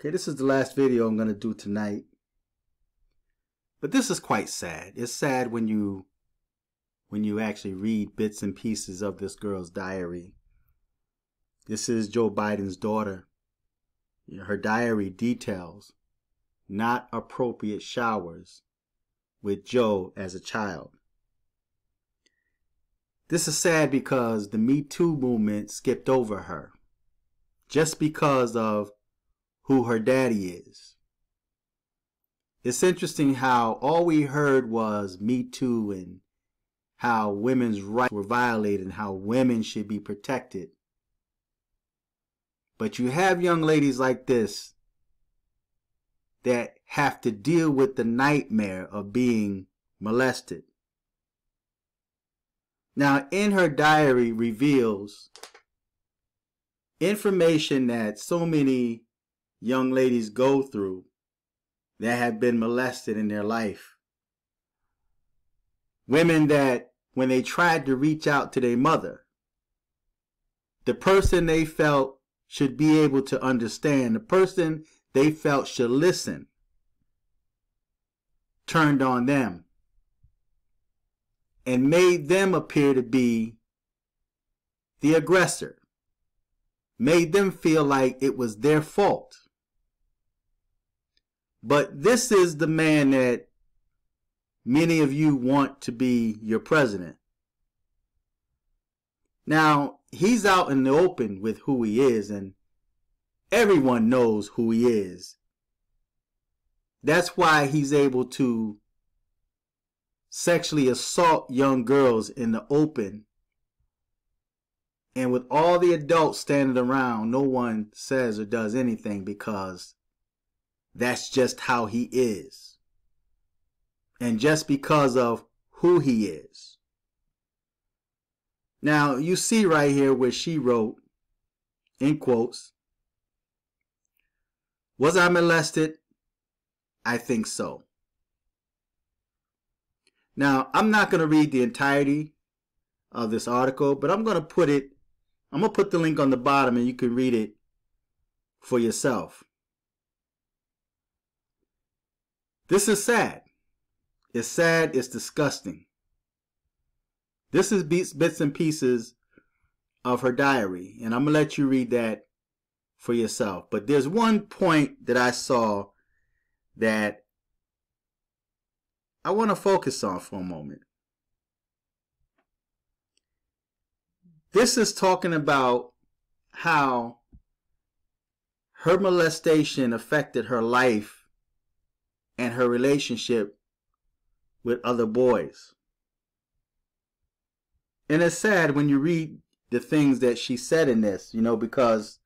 Okay, this is the last video I'm going to do tonight. But this is quite sad. It's sad when you actually read bits and pieces of this girl's diary. This is Joe Biden's daughter. Her diary details not appropriate showers with Joe as a child. This is sad because the Me Too movement skipped over her just because of who her daddy is. It's interesting how all we heard was Me Too and how women's rights were violated and how women should be protected. But you have young ladies like this that have to deal with the nightmare of being molested. Now, in her diary reveals information that so many young ladies go through that have been molested in their life. Women that, when they tried to reach out to their mother, the person they felt should be able to understand, the person they felt should listen, turned on them and made them appear to be the aggressor, made them feel like it was their fault. But this is the man that many of you want to be your president. Now, he's out in the open with who he is, and everyone knows who he is. That's why he's able to sexually assault young girls in the open. And with all the adults standing around, no one says or does anything because that's just how he is. And just because of who he is. Now, you see right here where she wrote, in quotes, "Was I molested? I think so." Now, I'm not going to read the entirety of this article, but I'm going to put the link on the bottom and you can read it for yourself. This is sad. It's sad. It's disgusting. This is bits and pieces of her diary, and I'm going to let you read that for yourself. But there's one point that I saw that I want to focus on for a moment. This is talking about how her molestation affected her life and her relationship with other boys. And it's sad when you read the things that she said in this, because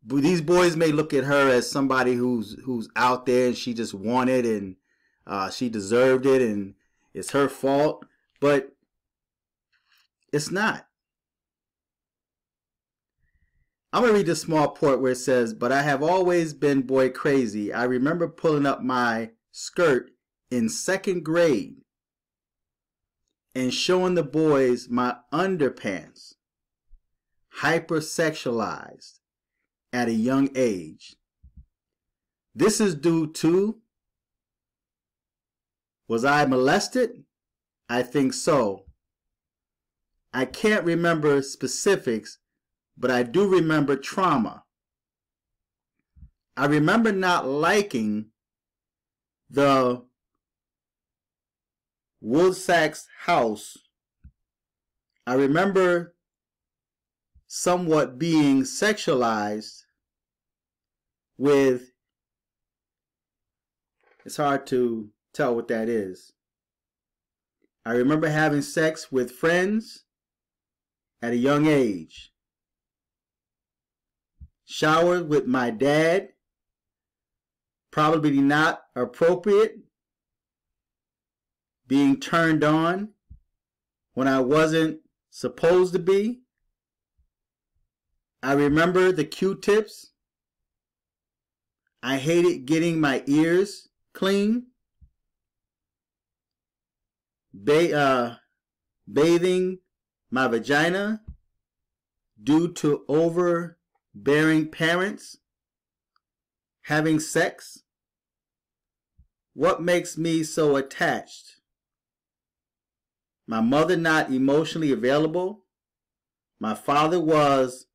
these boys may look at her as somebody who's out there and she just wanted and she deserved it and it's her fault, but it's not. I'm going to read this small part where it says, "But I have always been boy crazy. I remember pulling up my skirt in 2nd grade and showing the boys my underpants, hypersexualized at a young age. This is due to, was I molested? I think so. I can't remember specifics, but I do remember trauma. I remember not liking the Woodsack's house. I remember somewhat being sexualized with," it's hard to tell what that is. "I remember having sex with friends at a young age. Showered with my dad, probably not appropriate. Being turned on when I wasn't supposed to be. I remember the Q-tips. I hated getting my ears clean. Bathing my vagina due to overbearing parents. Having sex? What makes me so attached? My mother not emotionally available? My father was.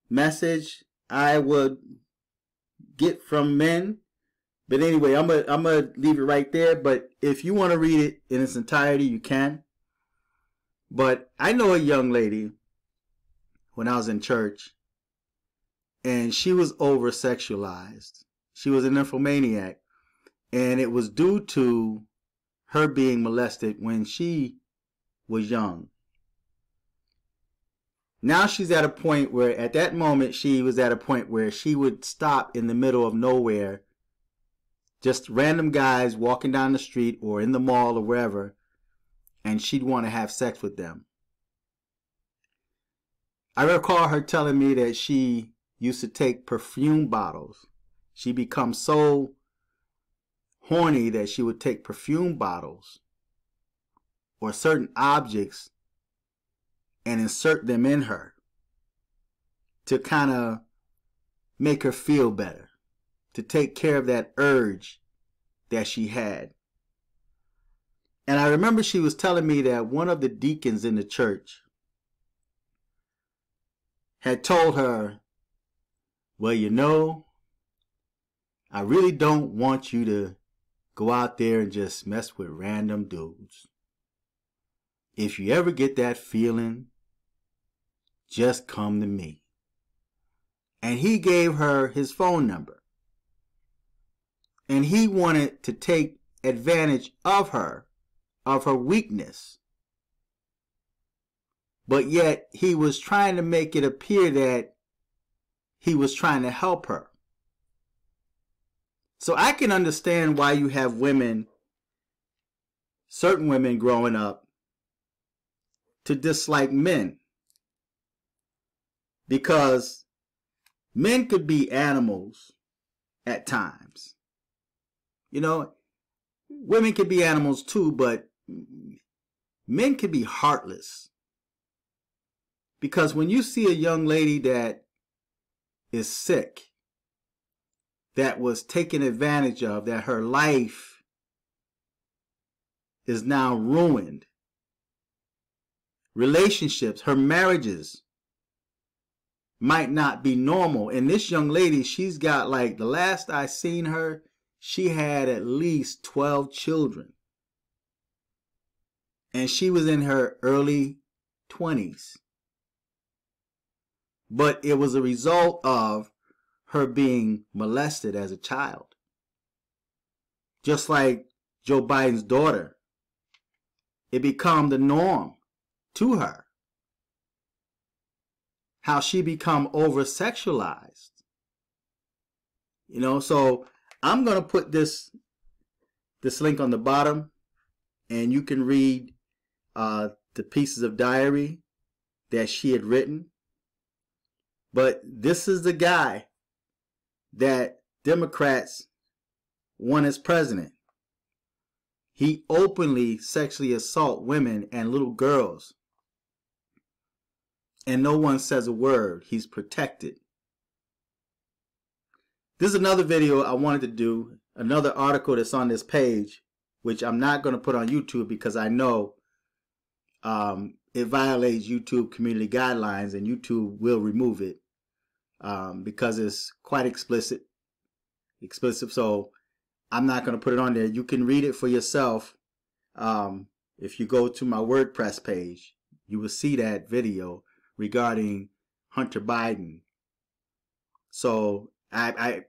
Message I would get from men. But anyway, I'm gonna leave it right there. But if you want to read it in its entirety, you can. But I know a young lady when I was in church, and she was over sexualized. She was an nymphomaniac, and it was due to her being molested when she was young. Now she's at a point where, at that moment, she was at a point where she would stop in the middle of nowhere, just random guys walking down the street or in the mall or wherever, and she'd want to have sex with them. I recall her telling me that she used to take perfume bottles. She become so horny that she would take perfume bottles or certain objects and insert them in her to kind of make her feel better, to take care of that urge that she had. And I remember she was telling me that one of the deacons in the church had told her, well, you know, I really don't want you to go out there and just mess with random dudes. If you ever get that feeling, just come to me. And he gave her his phone number. And he wanted to take advantage of her weakness. But yet he was trying to make it appear that he was trying to help her. So I can understand why you have women, certain women growing up, to dislike men. Because men could be animals at times. You know, women could be animals too, but men can be heartless. Because when you see a young lady that is sick, that was taken advantage of, that her life is now ruined, relationships, her marriages might not be normal. And this young lady, she's got, like, the last I seen her, she had at least 12 children. And she was in her early 20s. But it was a result of her being molested as a child. Just like Joe Biden's daughter. It became the norm to her. How she become over-sexualized. You know, so I'm going to put this link on the bottom, and you can read the pieces of diary that she had written. But this is the guy that Democrats want as president. He openly sexually assaults women and little girls. And no one says a word. He's protected. This is another video I wanted to do. Another article that's on this page, which I'm not going to put on YouTube because I know it violates YouTube community guidelines, and YouTube will remove it because it's quite explicit. So I'm not going to put it on there. You can read it for yourself. If you go to my WordPress page, you will see that video regarding Hunter Biden. So I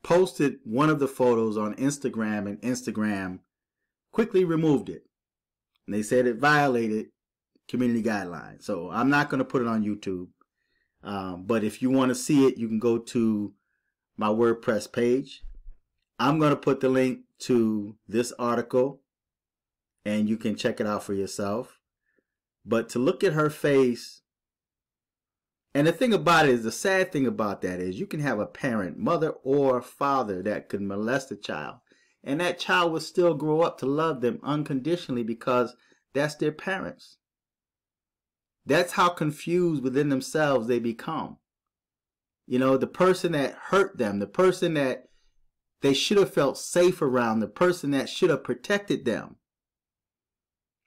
posted one of the photos on Instagram, and Instagram quickly removed it. And they said it violated community guidelines. So I'm not going to put it on YouTube. But if you want to see it, you can go to my WordPress page. I'm going to put the link to this article, and you can check it out for yourself. But to look at her face, and the thing about it is, the sad thing about that is, you can have a parent, mother or father, that could molest a child, and that child will still grow up to love them unconditionally because that's their parents. That's how confused within themselves they become. You know, the person that hurt them, the person that they should have felt safe around, the person that should have protected them,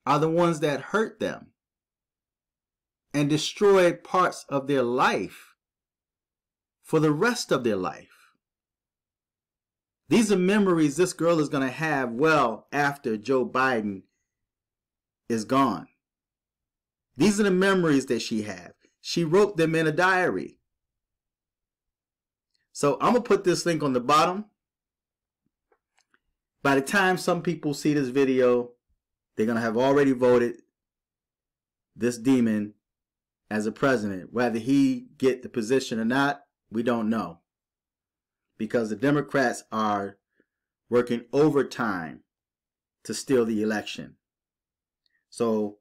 are the ones that hurt them and destroyed parts of their life for the rest of their life. These are memories this girl is going to have well after Joe Biden is gone. These are the memories that she has. She wrote them in a diary. So I'm going to put this link on the bottom. By the time some people see this video, they're going to have already voted this demon as a president. Whether he get the position or not, we don't know. Because the Democrats are working overtime to steal the election. So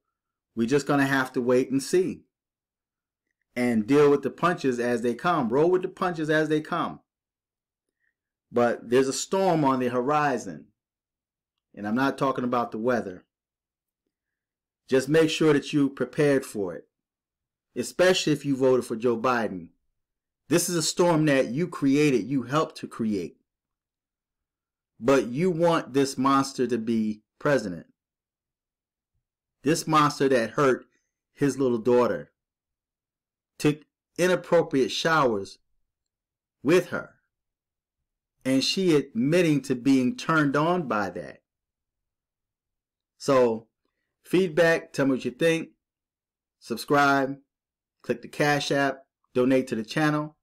we're just going to have to wait and see. And deal with the punches as they come. Roll with the punches as they come. But there's a storm on the horizon. And I'm not talking about the weather. Just make sure that you're prepared for it. Especially if you voted for Joe Biden. This is a storm that you created, you helped to create. But you want this monster to be president. This monster that hurt his little daughter. Took inappropriate showers with her. And she admitting to being turned on by that. So, feedback, tell me what you think. Subscribe. Click the Cash App. Donate to the channel.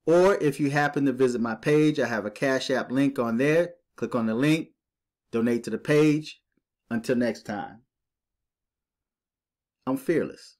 Or if you happen to visit my page, I have a Cash App link on there. Click on the link. Donate to the page. Until next time. I'm fearless.